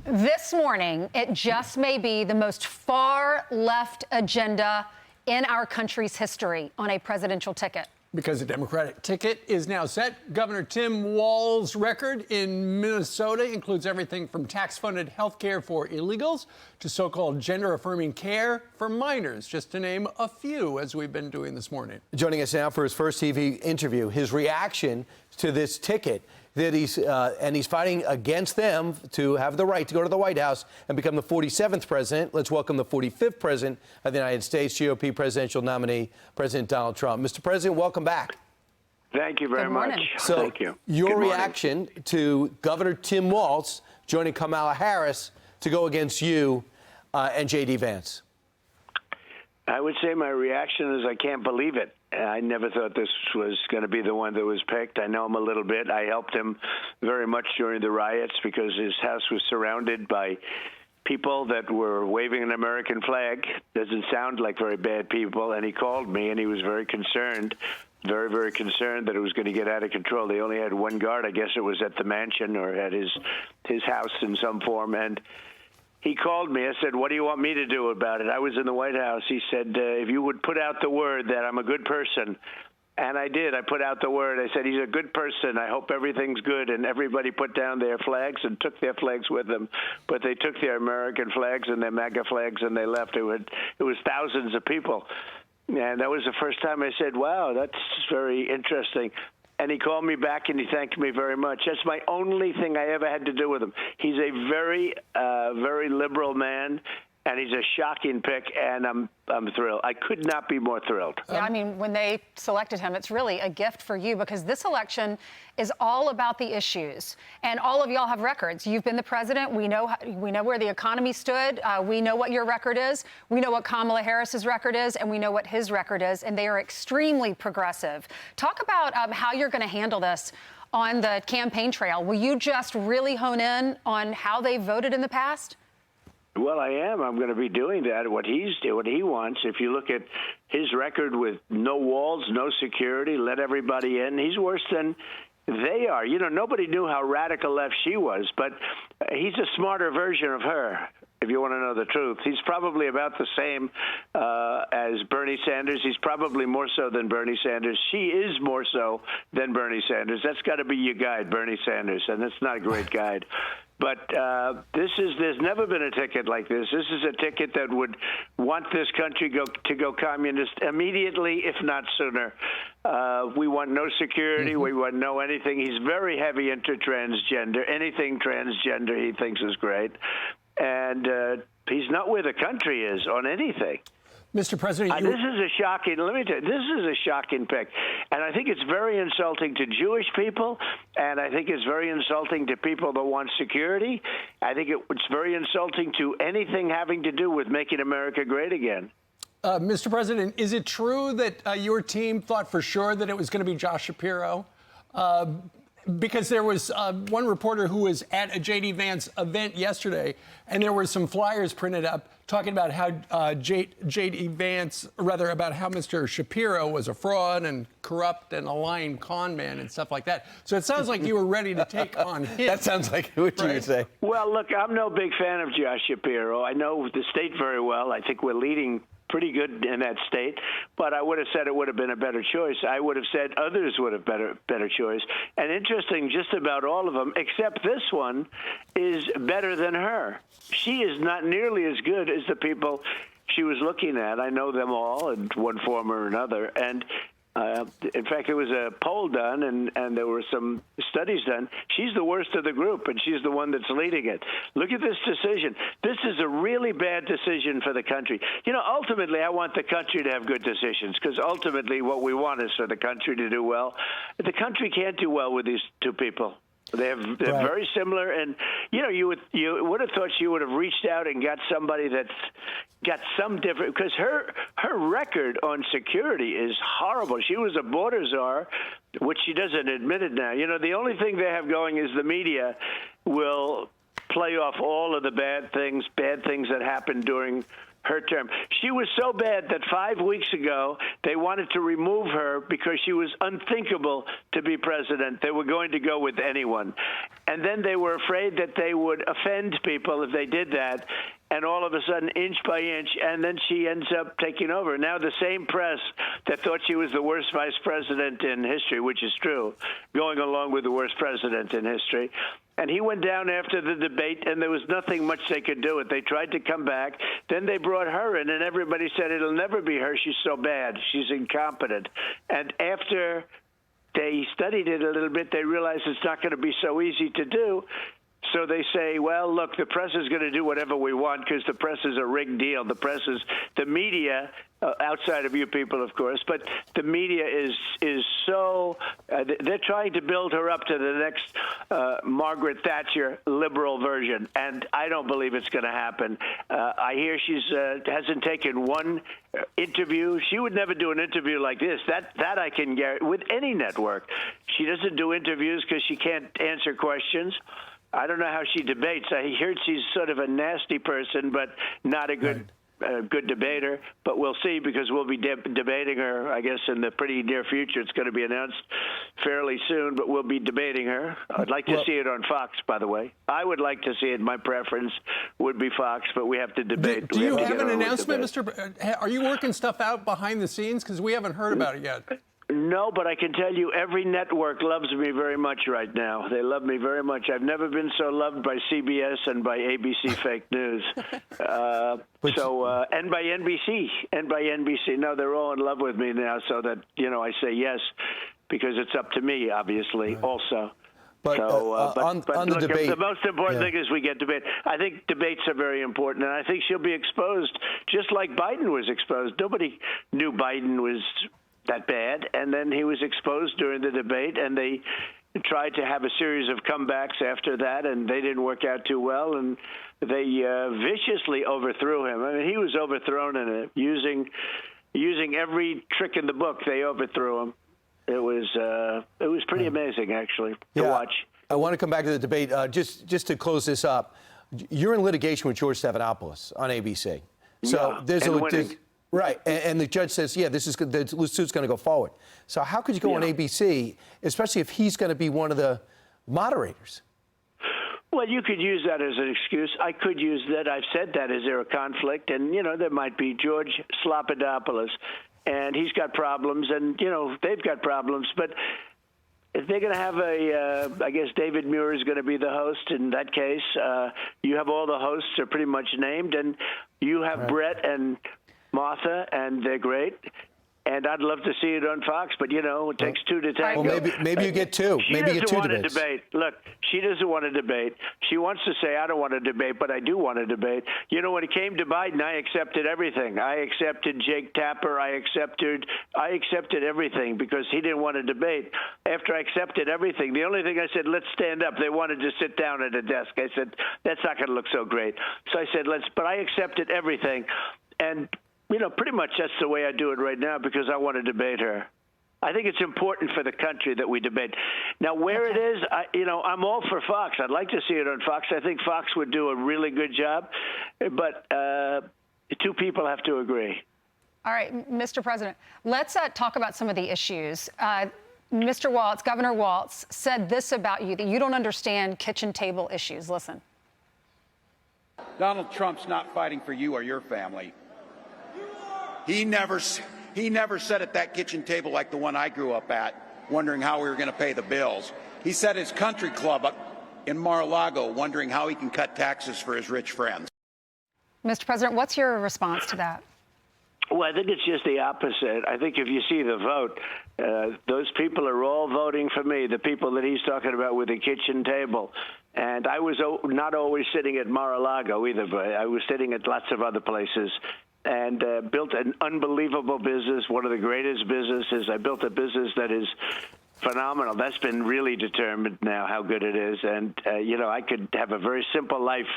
This morning, it just may be the most far-left agenda in our country's history on a presidential ticket. Because the Democratic ticket is now set. Governor Tim Walz's record in Minnesota includes everything from tax-funded health care for illegals to so-called gender-affirming care for minors, just to name a few, as we've been doing this morning. Joining us now for his first TV interview, his reaction to this ticket that he's fighting against them to have the right to go to the White House and become the 47th president. Let's welcome the 45th president of the United States, GOP presidential nominee, President Donald Trump. Mr. President, welcome back. Thank you very much. So, thank you. Your reaction to Governor Tim Walz joining Kamala Harris to go against you and J.D. Vance? I would say my reaction is I can't believe it. I never thought this was going to be the one that was picked. I know him a little bit. I helped him very much during the riots because his house was surrounded by people that were waving an American flag. Doesn't sound like very bad people. And he called me, and he was very concerned, very, very concerned that it was going to get out of control. They only had one guard. I guess it was at the mansion or at his house in some form. And he called me. I said, what do you want me to do about it? I was in the White House. He said, if you would put out the word that I'm a good person. And I did. I put out the word. I said, he's a good person. I hope everything's good. And everybody put down their flags and took their flags with them. But they took their American flags and their MAGA flags and they left. It was thousands of people. And that was the first time I said, wow, that's very interesting. And he called me back and he thanked me very much. That's my only thing I ever had to do with him. He's a very, very liberal man, and he's a shocking pick, and I'm thrilled. I could not be more thrilled. Yeah, I mean, when they selected him, it's really a gift for you because this election is all about the issues, and all of y'all have records. You've been the president. We know where the economy stood. We know what your record is. We know what Kamala Harris's record is, and we know what his record is, and they are extremely progressive. Talk about how you're going to handle this on the campaign trail. Will you just really hone in on how they voted in the past? Well, I am. I'm going to be doing that, what he wants. If you look at his record with no walls, no security, let everybody in, he's worse than they are. You know, nobody knew how radical left she was, but he's a smarter version of her, if you want to know the truth. He's probably about the same as Bernie Sanders. He's probably more so than Bernie Sanders. She is more so than Bernie Sanders. That's got to be your guide, Bernie Sanders, and that's not a great guide. But there's never been a ticket like this. This is a ticket that would want this country to go communist immediately, if not sooner. We want no security. We want no anything. He's very heavy into transgender. Anything transgender he thinks is great. And he's not where the country is on anything. Mr. President, this is a shocking. Let me tell you, this is a shocking pick, and I think it's very insulting to Jewish people, and I think it's very insulting to people that want security. I think it's very insulting to anything having to do with making America great again. Mr. President, is it true that your team thought for sure that it was going to be Josh Shapiro? Because there was one reporter who was at a J.D. Vance event yesterday, and there were some flyers printed up talking about how J.D. Vance, rather about how Mr. Shapiro was a fraud and corrupt and a lying con man and stuff like that. So it sounds like you were ready to take on him. That sounds like what you would say. Well, look, I'm no big fan of Josh Shapiro. I know the state very well. I think we're leading pretty good in that state, but I would have said it would have been a better choice. I would have said others would have better choice. And interesting, just about all of them, except this one, is better than her. She is not nearly as good as the people she was looking at. I know them all in one form or another. And in fact, there was a poll done, and there were some studies done. She's the worst of the group, and she's the one that's leading it. Look at this decision. This is a really bad decision for the country. You know, ultimately, I want the country to have good decisions, because ultimately what we want is for the country to do well. The country can't do well with these two people. They're very similar, and you would have thought she would have reached out and got somebody that's got some different, because her record on security is horrible. She was a border czar, which she doesn't admit it now. You know, the only thing they have going is the media will play off all of the bad things that happened during her term. She was so bad that 5 weeks ago they wanted to remove her because she was unthinkable to be president. They were going to go with anyone. And then they were afraid that they would offend people if they did that. And all of a sudden, inch by inch, and then she ends up taking over. Now the same press that thought she was the worst vice president in history, which is true, going along with the worst president in history. And he went down after the debate, and there was nothing much they could do it. They tried to come back. Then they brought her in, and everybody said, it'll never be her. She's so bad. She's incompetent. And after they studied it a little bit, they realized it's not going to be so easy to do. So they say, well, look, the press is going to do whatever we want because the press is a rigged deal. The press is the media, outside of you people, of course, but the media is so they're trying to build her up to the next Margaret Thatcher liberal version, and I don't believe it's going to happen. I hear she's hasn't taken one interview. She would never do an interview like this. That I can guarantee with any network. She doesn't do interviews because she can't answer questions. I don't know how she debates. I heard she's sort of a nasty person, but not a good good debater. But we'll see because we'll be debating her, I guess, in the pretty near future. It's going to be announced fairly soon, but we'll be debating her. I'd like to see it on Fox, by the way. I would like to see it. My preference would be Fox, but we have to debate. Do you have an announcement, Mr. Are you working stuff out behind the scenes? Because we haven't heard about it yet. No, but I can tell you every network loves me very much right now. They love me very much. I've never been so loved by CBS and by ABC fake news. And by NBC. And by NBC. No, they're all in love with me now, so that, I say yes because it's up to me, obviously, also. But, on the debate, the most important thing is we get debate. I think debates are very important, and I think she'll be exposed just like Biden was exposed. Nobody knew Biden was that bad, and then he was exposed during the debate, and they tried to have a series of comebacks after that, and they didn't work out too well, and they viciously overthrew him. I mean, he was overthrown in it, using every trick in the book. They overthrew him. It was pretty amazing, actually, to watch. I want to come back to the debate. Just to close this up, you're in litigation with George Stephanopoulos on ABC. So there's a right, and the judge says, yeah, this is good. The suit's going to go forward. So how could you go on ABC, especially if he's going to be one of the moderators? Well, you could use that as an excuse. I could use that. I've said that. Is there a conflict? And, there might be George Slopadopoulos, and he's got problems, and, they've got problems. But if they're going to have I guess David Muir is going to be the host in that case. You have all the hosts are pretty much named, and you have Brett and Martha, and they're great. And I'd love to see it on Fox, but, it takes two to tango. Well, maybe you get two. Maybe you get two debates. She doesn't want to debate. Look, she doesn't want to debate. She wants to say, I don't want to debate, but I do want to debate. When it came to Biden, I accepted everything. I accepted Jake Tapper. I accepted everything because he didn't want to debate. After I accepted everything, the only thing I said, let's stand up. They wanted to sit down at a desk. I said, that's not going to look so great. So I said, but I accepted everything. And pretty much that's the way I do it right now because I want to debate her. I think it's important for the country that we debate. Now, where it is, I'm all for Fox. I'd like to see it on Fox. I think Fox would do a really good job, but two people have to agree. All right, Mr. President, let's talk about some of the issues. Mr. Walz, Governor Walz, said this about you, that you don't understand kitchen table issues. Listen. Donald Trump's not fighting for you or your family. He never sat at that kitchen table like the one I grew up at, wondering how we were going to pay the bills. He sat at his country club in Mar-a-Lago, wondering how he can cut taxes for his rich friends. Mr. President, what's your response to that? Well, I think it's just the opposite. I think if you see the vote, those people are all voting for me, the people that he's talking about with the kitchen table. And I was not always sitting at Mar-a-Lago either, but I was sitting at lots of other places. And built an unbelievable business, one of the greatest businesses. I built a business that is phenomenal. That's been really determined now how good it is. And, I could have a very simple life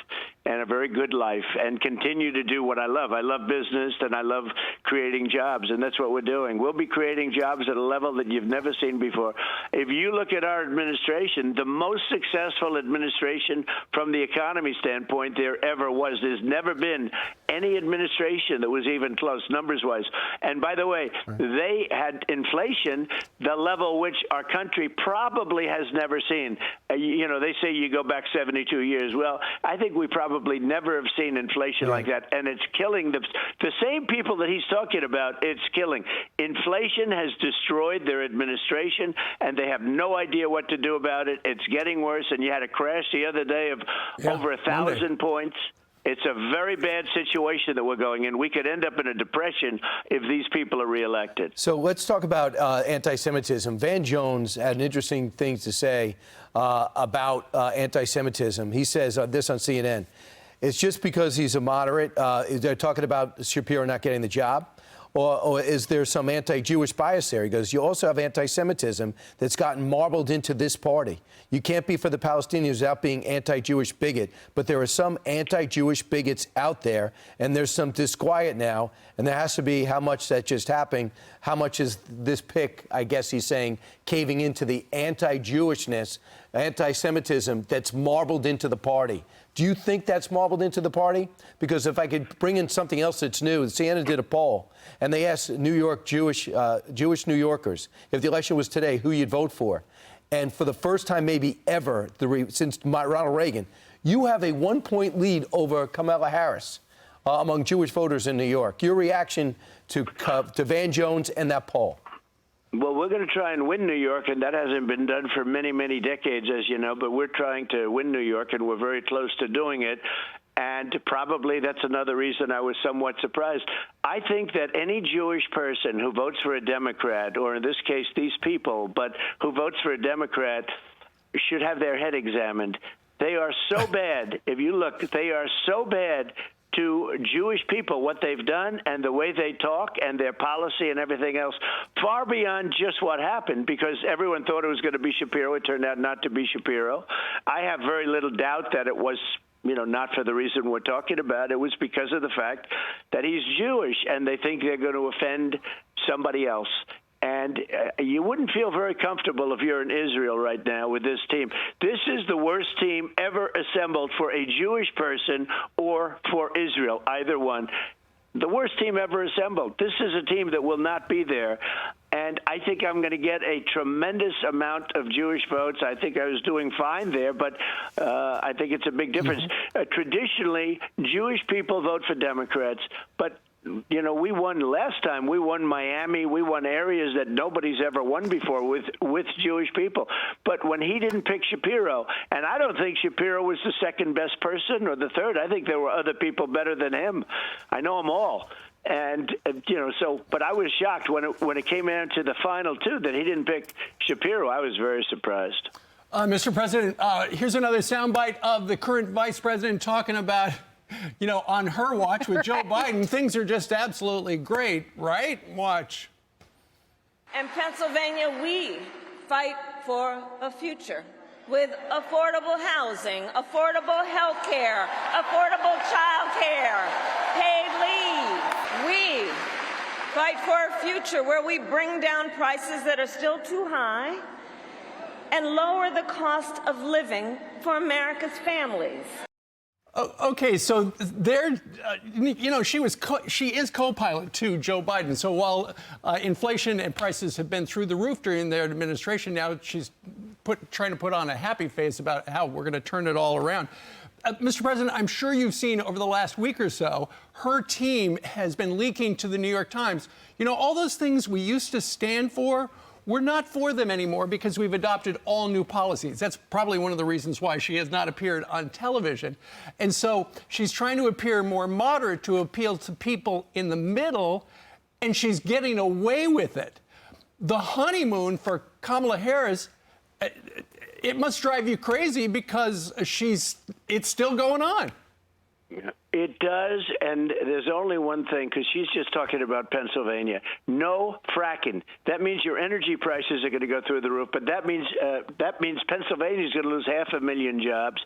and a very good life and continue to do what I love. I love business and I love creating jobs, and that's what we're doing. We'll be creating jobs at a level that you've never seen before. If you look at our administration, the most successful administration from the economy standpoint there ever was. There's never been any administration that was even close, numbers-wise. And by the way, they had inflation, the level which our country probably has never seen. You know, they say you go back 72 years. Well, I think we probably never have seen inflation like that, and it's killing the same people that he's talking about. It's killing. Inflation has destroyed their administration, and they have no idea what to do about it. It's getting worse, and you had a crash the other day of over 1,000 points. It's a very bad situation that we're going in. We could end up in a depression if these people are reelected. So let's talk about anti-Semitism. Van Jones had interesting things to say about anti-Semitism. He says this on CNN. It's just because he's a moderate. They're talking about Shapiro not getting the job. Or is there some anti-Jewish bias there? He goes, you also have anti-Semitism that's gotten marbled into this party. You can't be for the Palestinians without being anti-Jewish bigot, but there are some anti-Jewish bigots out there, and there's some disquiet now, and there has to be how much that just happened. How much is this pick, I guess he's saying, caving into the anti-Jewishness, anti-Semitism that's marbled into the party? Do you think that's marbled into the party? Because if I could bring in something else that's new, CNN did a poll, and they asked New York Jewish New Yorkers, if the election was today, who you'd vote for. And for the first time maybe ever since Ronald Reagan, you have a 1-point lead over Kamala Harris among Jewish voters in New York. Your reaction to Van Jones and that poll? Well, we're going to try and win New York, and that hasn't been done for many, many decades, as you know, but we're trying to win New York, and we're very close to doing it. And probably that's another reason I was somewhat surprised. I think that any Jewish person who votes for a Democrat, or in this case, these people, but who votes for a Democrat, should have their head examined. They are so bad. If you look, they are so bad to Jewish people, what they've done and the way they talk and their policy and everything else, far beyond just what happened, because everyone thought it was going to be Shapiro. It turned out not to be Shapiro. I have very little doubt that it was, you know, not for the reason we're talking about. It was because of the fact that he's Jewish, and they think they're going to offend somebody else. And you wouldn't feel very comfortable if you're in Israel right now with this team. This is the worst team ever assembled for a Jewish person or for Israel, either one. The worst team ever assembled. This is a team that will not be there. And I think I'm going to get a tremendous amount of Jewish votes. I think I was doing fine there, but I think it's a big difference. Traditionally, Jewish people vote for Democrats, but you know, we won last time. We won Miami. We won areas that nobody's ever won before with Jewish people. But when he didn't pick Shapiro, and I don't think Shapiro was the second best person or the third. I think there were other people better than him. I know them all. And, you know, so, but I was shocked when it came down to the final two that he didn't pick Shapiro. I was very surprised. Mr. President, here's another soundbite of the current vice president talking about, you know, on her watch with Joe Biden, things are just absolutely great, right? Watch. In Pennsylvania, we fight for a future with affordable housing, affordable health care, affordable child care, paid leave. We fight for a future where we bring down prices that are still too high and lower the cost of living for America's families. Okay, so there, you know, she is co-pilot to Joe Biden. So while inflation and prices have been through the roof during their administration, now she's trying to put on a happy face about how we're going to turn it all around. Mr. President, I'm sure you've seen over the last week or so, her team has been leaking to the New York Times. You know, all those things we used to stand for, we're not for them anymore because we've adopted all new policies. That's probably one of the reasons why she has not appeared on television. And so she's trying to appear more moderate to appeal to people in the middle, and she's getting away with it. The honeymoon for Kamala Harris, it must drive you crazy because it's still going on. It It does, and there's only one thing, because she's just talking about Pennsylvania. No fracking. That means your energy prices are going to go through the roof, but that means Pennsylvania is going to lose 500,000 jobs.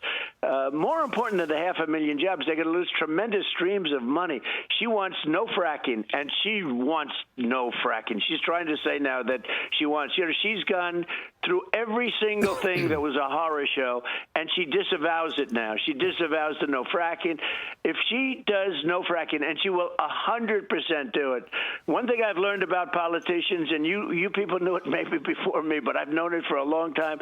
More important than the 500,000 jobs, they're going to lose tremendous streams of money. She wants no fracking, and she wants no fracking. She's trying to say now that she wants, she's gone through every single thing that was a horror show, and she disavows it now. She disavows the no fracking. If she does no fracking, and she will 100% do it. One thing I've learned about politicians, and you people knew it maybe before me, but I've known it for a long time,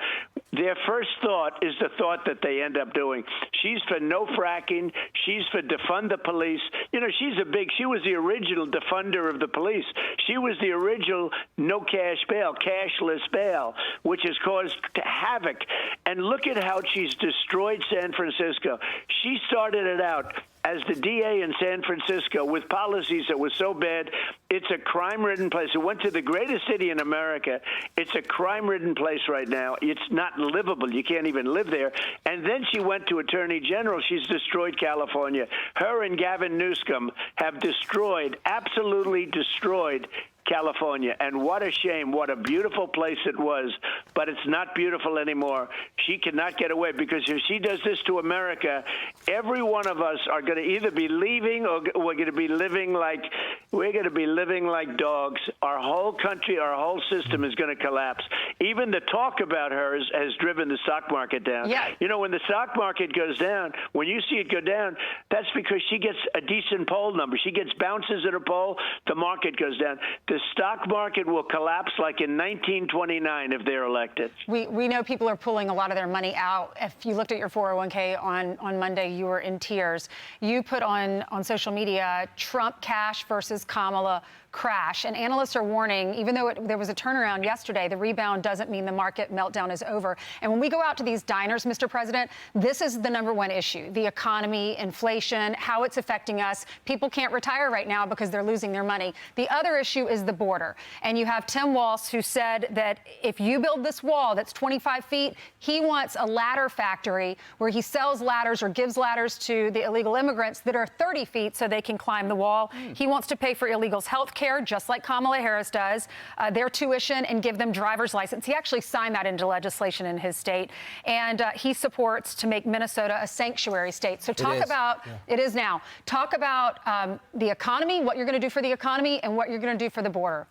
their first thought is the thought that they end up doing. She's for no fracking. She's for defund the police. She was the original defunder of the police. She was the original no cash bail, cashless bail, which has caused havoc. And look at how she's destroyed San Francisco. She started it out as the DA in San Francisco with policies that were so bad. It's a crime-ridden place. It went to the greatest city in America. It's a crime-ridden place right now. It's not livable. You can't even live there. And then she went to Attorney General. She's destroyed California. Her and Gavin Newsom have destroyed, absolutely destroyed California. And what a shame. What a beautiful place it was. But it's not beautiful anymore. She cannot get away, because if she does this to America, every one of us are going to either be leaving or we're going to be living like dogs. Our whole country, our whole system is going to collapse. Even the talk about her has driven the stock market down. Yeah. When the stock market goes down, when you see it go down, that's because she gets a decent poll number. She gets bounces at a poll, the market goes down. The stock market will collapse like in 1929 if they're elected. We know people are pulling a lot of their money out. If you looked at your 401k on Monday, you were in tears. You put on social media, Trump cash versus Kamala crash. And analysts are warning, even though there was a turnaround yesterday, the rebound doesn't mean the market meltdown is over. And when we go out to these diners, Mr. President, this is the #1 issue: the economy, inflation, how it's affecting us. People can't retire right now because they're losing their money. The other issue is the border. And you have Tim Walz, who said that if you build this wall that's 25 feet, he wants a ladder factory where he sells ladders or gives ladders to the illegal immigrants that are 30 feet so they can climb the wall. He wants to pay for illegals' health care, just like Kamala Harris does, their tuition, and give them driver's license. He actually signed that into legislation in his state. And he supports to make Minnesota a sanctuary state. So talk about, it is now, talk about the economy, what you're going to do for the economy, and what you're going to do for the border.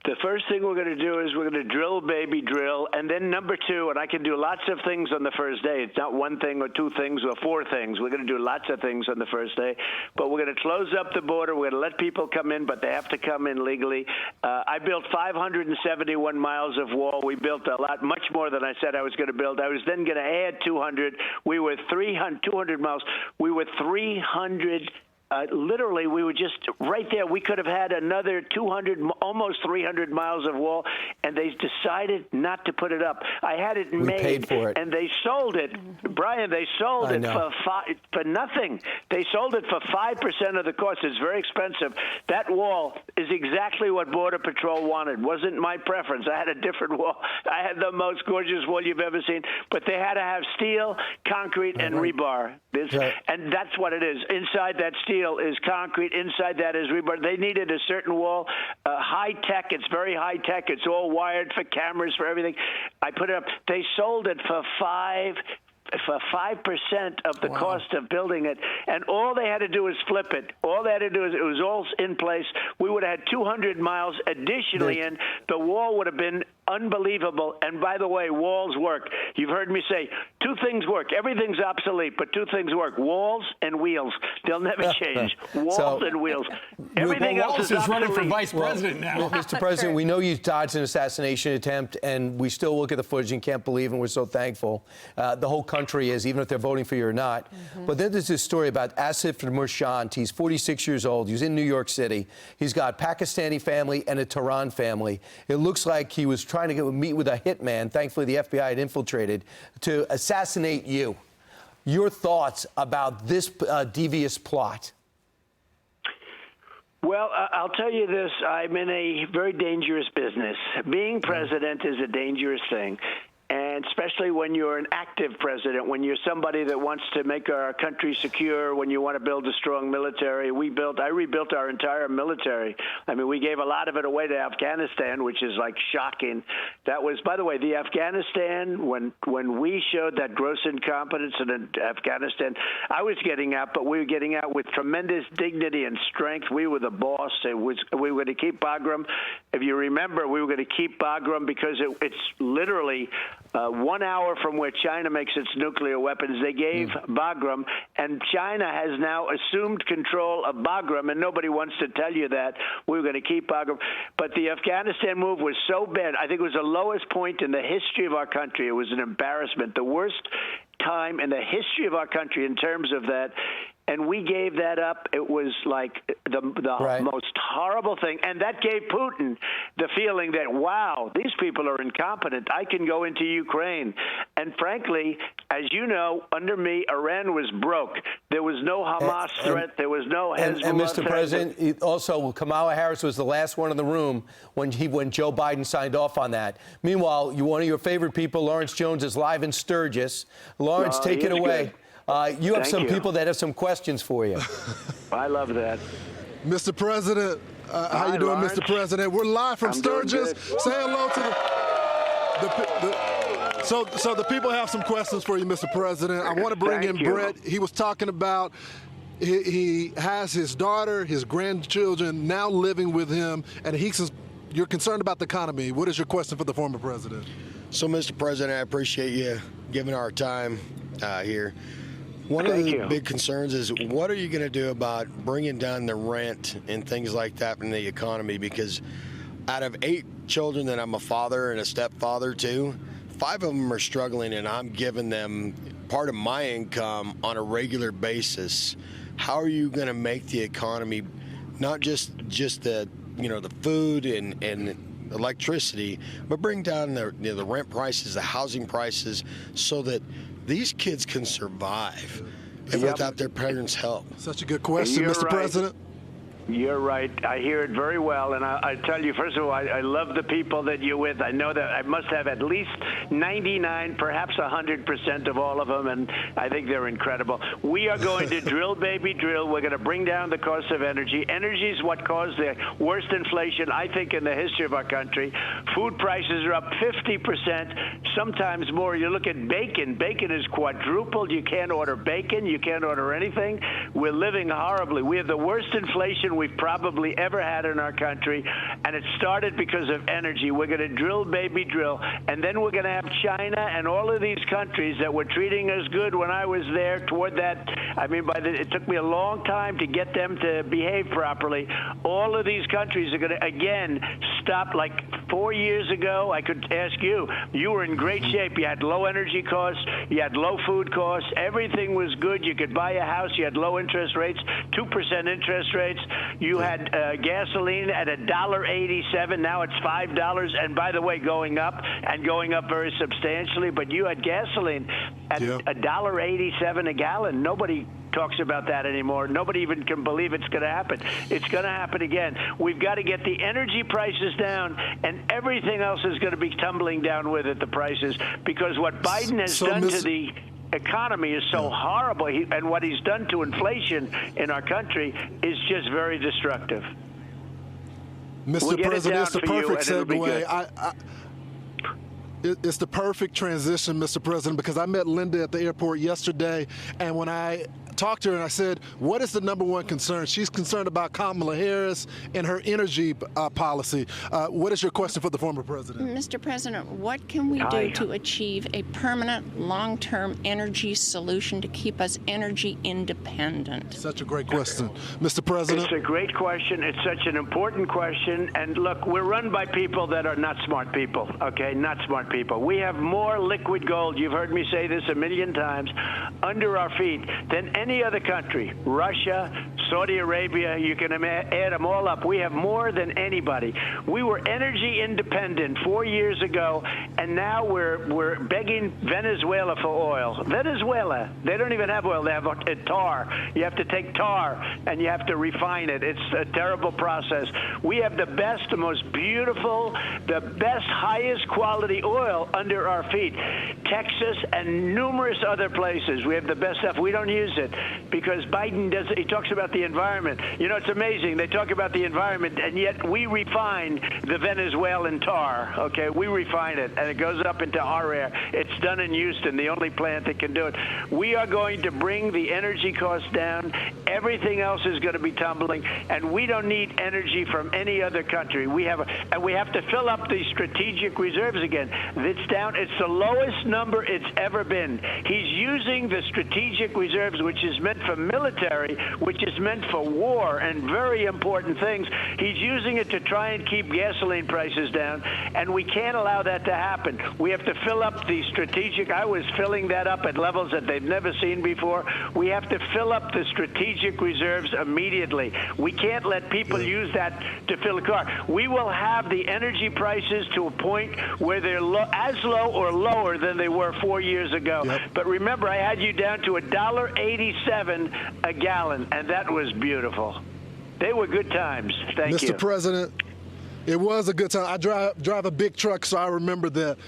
The first thing we're going to do is we're going to drill, baby, drill. And then #2, and I can do lots of things on the first day. It's not one thing or two things or four things. We're going to do lots of things on the first day. But we're going to close up the border. We're going to let people come in, but they have to come in legally. I built 571 miles of wall. We built a lot, much more than I said I was going to build. I was then going to add 200. We were 200 miles. We were 300. Literally, we were just right there. We could have had another 200, almost 300 miles of wall, and they decided not to put it up. I had it made, paid for it, and they sold it. Brian, they sold it for nothing. They sold it for 5% of the cost. It's very expensive. That wall is exactly what Border Patrol wanted. Wasn't my preference. I had a different wall. I had the most gorgeous wall you've ever seen, but they had to have steel, concrete, and rebar. And that's what it is. Inside that steel is concrete. Inside that is rebar. They needed a certain wall, high tech. It's very high tech. It's all wired for cameras, for everything. I put it up. They sold it for 5% of the cost of building it, and all they had to do is flip it. All they had to do is, it was all in place. We would have had 200 miles additionally in. The wall would have been unbelievable. And by the way, walls work. You've heard me say 2 things work. Everything's obsolete, but 2 things work: walls and wheels. They'll never change. Walls and wheels. Everything else is obsolete. Running for vice president now. Well, Mr. President, we know you dodged an assassination attempt, and we still look at the footage and can't believe, and we're so thankful. The whole country is, even if they're voting for you or not. But then there's this story about Asif Murshant. He's 46 years old. He's in New York City. He's got Pakistani family and a Tehran family. It looks like he was trying to meet with a hitman. Thankfully, the FBI had infiltrated to assassinate you. Your thoughts about this devious plot? Well, I'll tell you this. I'm in a very dangerous business. Being president is a dangerous thing. And And especially when you're an active president, when you're somebody that wants to make our country secure, when you want to build a strong military. I rebuilt our entire military. I mean, we gave a lot of it away to Afghanistan, which is like shocking. That was, by the way, the Afghanistan, when we showed that gross incompetence in Afghanistan, I was getting out, but we were getting out with tremendous dignity and strength. We were the boss. We were going to keep Bagram. If you remember, we were going to keep Bagram because it's literally 1 hour from where China makes its nuclear weapons. They gave Bagram, and China has now assumed control of Bagram, and nobody wants to tell you that. We were going to keep Bagram. But the Afghanistan move was so bad. I think it was the lowest point in the history of our country. It was an embarrassment, the worst time in the history of our country in terms of that. And we gave that up. It was like the most horrible thing. And that gave Putin the feeling that, wow, these people are incompetent. I can go into Ukraine. And frankly, as you know, under me, Iran was broke. There was no Hamas threat. There was no Hezbollah and Mr. threat. President, also, Kamala Harris was the last one in the room when Joe Biden signed off on that. Meanwhile, one of your favorite people, Lawrence Jones, is live in Sturgis. Lawrence, take it away. You have some people that have some questions for you. I love that. Mr. President, how you doing, Mr. President? We're live from Sturgis. Say hello to So the people have some questions for you, Mr. President. I want to bring in Brett. He was talking about he has his daughter, his grandchildren now living with him, and you're concerned about the economy. What is your question for the former president? So, Mr. President, I appreciate you giving our time here. One of the big concerns is what are you going to do about bringing down the rent and things like that in the economy? Because out of 8 children that I'm a father and a stepfather to, 5 of them are struggling, and I'm giving them part of my income on a regular basis. How are you going to make the economy not just the the food and electricity, but bring down the rent prices, the housing prices, so that these kids can survive without their parents' help? Such a good question, Mr. President. You're right. I hear it very well. And I tell you, first of all, I love the people that you're with. I know that I must have at least 99, perhaps 100% of all of them, and I think they're incredible. We are going to drill, baby, drill. We're going to bring down the cost of energy. Energy is what caused the worst inflation, I think, in the history of our country. Food prices are up 50%, sometimes more. You look at bacon. Bacon is quadrupled. You can't order bacon. You can't order anything. We're living horribly. We have the worst inflation we've probably ever had in our country, and it started because of energy. We're going to drill, baby, drill, and then we're going to have China and all of these countries that were treating us good when I was there toward that. I mean, it took me a long time to get them to behave properly. All of these countries are going to, again, stop. Like 4 years ago, I could ask you, you were in great shape. You had low energy costs. You had low food costs. Everything was good. You could buy a house. You had low interest rates, 2% interest rates. You had gasoline at $1.87. Now it's $5. And by the way, going up very substantially. But you had gasoline at $1.87 a gallon. Nobody talks about that anymore. Nobody even can believe it's going to happen. It's going to happen again. We've got to get the energy prices down, and everything else is going to be tumbling down with it, the prices, because what Biden has done to the economy is so horrible, and what he's done to inflation in our country is just very destructive. Mr. President, it's the perfect segue. It's the perfect transition, Mr. President, because I met Linda at the airport yesterday, and when I talked to her and I said, what is the #1 concern? She's concerned about Kamala Harris and her energy policy. What is your question for the former president? Mr. President, what can we do to achieve a permanent, long-term energy solution to keep us energy independent? Such a great question. Mr. President? It's a great question. It's such an important question. And look, we're run by people that are not smart people, okay? Not smart people. We have more liquid gold, you've heard me say this a million times, under our feet than any other country. Russia, Saudi Arabia, you can add them all up. We have more than anybody. We were energy independent 4 years ago, and now we're begging Venezuela for oil. Venezuela, they don't even have oil. They have tar. You have to take tar, and you have to refine it. It's a terrible process. We have the best, the most beautiful, the best, highest quality oil under our feet. Texas and numerous other places. We have the best stuff. We don't use it because Biden he talks about the environment. You know, it's amazing. They talk about the environment, and yet we refine the Venezuelan tar, okay? We refine it, and it goes up into our air. It's done in Houston, the only plant that can do it. We are going to bring the energy costs down. Everything else is going to be tumbling, and we don't need energy from any other country. And we have to fill up the strategic reserves again. It's down. It's the lowest number it's ever been. He's using the strategic reserves, which is meant for military, which is meant for war and very important things. He's using it to try and keep gasoline prices down, and we can't allow that to happen. We have to fill up the strategic. I was filling that up at levels that they've never seen before. We have to fill up the strategic reserves immediately. We can't let people use that to fill a car. We will have the energy prices to a point where they're as low or lower than they were 4 years ago. Yep. But remember, I had you down to $1.87 a gallon, and that was beautiful. They were good times. Thank you. Mr. President, it was a good time. I drive a big truck, so I remember that.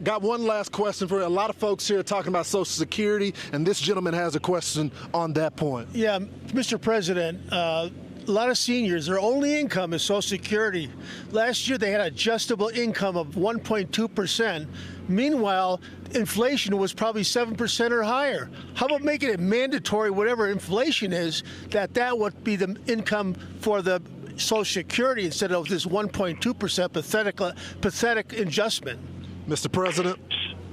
Got one last question for you. A lot of folks here are talking about Social Security, and this gentleman has a question on that point. Yeah, Mr. President, a lot of seniors, their only income is Social Security. Last year, they had adjustable income of 1.2%. Meanwhile, inflation was probably 7% or higher. How about making it mandatory, whatever inflation is, that would be the income for the Social Security instead of this 1.2% pathetic adjustment? Mr. President?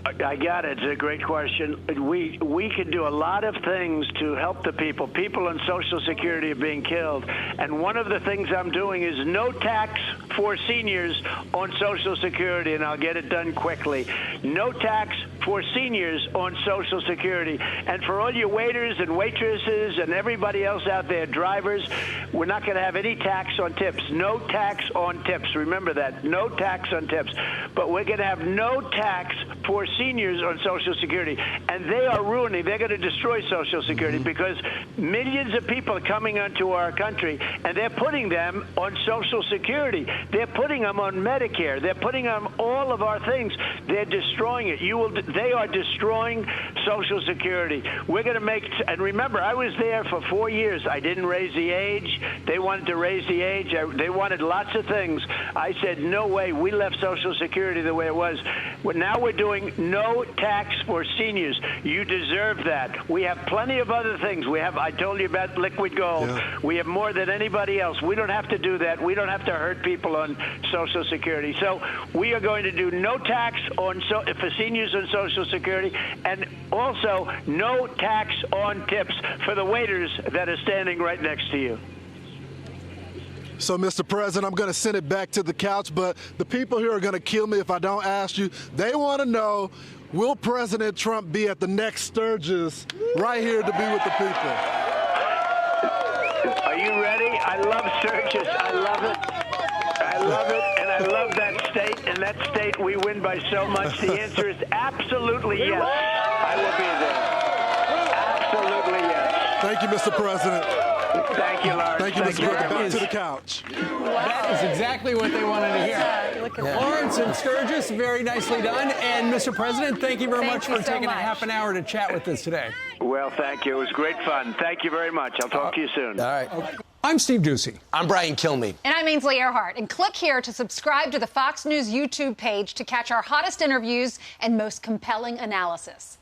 I got it. It's a great question. We can do a lot of things to help the people. People on Social Security are being killed. And one of the things I'm doing is no tax for seniors on Social Security, and I'll get it done quickly. No tax for seniors on Social Security. And for all your waiters and waitresses and everybody else out there, drivers, we're not going to have any tax on tips. No tax on tips. Remember that. No tax on tips. But we're going to have no tax for seniors on Social Security. And they are ruining, they're going to destroy Social Security because millions of people are coming onto our country, and they're putting them on Social Security. They're putting them on Medicare. They're putting them on all of our things. They're destroying it. They are destroying Social Security. We're going to make, and remember, I was there for 4 years. I didn't raise the age. They wanted to raise the age. They wanted lots of things. I said, no way. We left Social Security the way it was. Now we're doing no tax for seniors. You deserve that. We have plenty of other things. I told you about liquid gold. Yeah. We have more than anybody else. We don't have to do that. We don't have to hurt people on Social Security. So we are going to do no tax for seniors on Social Security, and also no tax on tips for the waiters that are standing right next to you. So, Mr. President, I'm going to send it back to the couch, but the people here are going to kill me if I don't ask you. They want to know, will President Trump be at the next Sturgis right here to be with the people? Are you ready? I love Sturgis. I love it. I love it, and I love that state. And that state, we win by so much. The answer is absolutely yes. I will be there. Absolutely yes. Thank you, Mr. President. Thank you, Lawrence. Thank you, Mr. President. Back to the couch. That is exactly what they wanted to hear. Lawrence and Sturgis, very nicely done. And Mr. President, thank you very much for taking a half an hour to chat with us today. Well, thank you. It was great fun. Thank you very much. I'll talk to you soon. All right. I'm Steve Ducey. I'm Brian Kilmeade. And I'm Ainsley Earhart. And click here to subscribe to the Fox News YouTube page to catch our hottest interviews and most compelling analysis.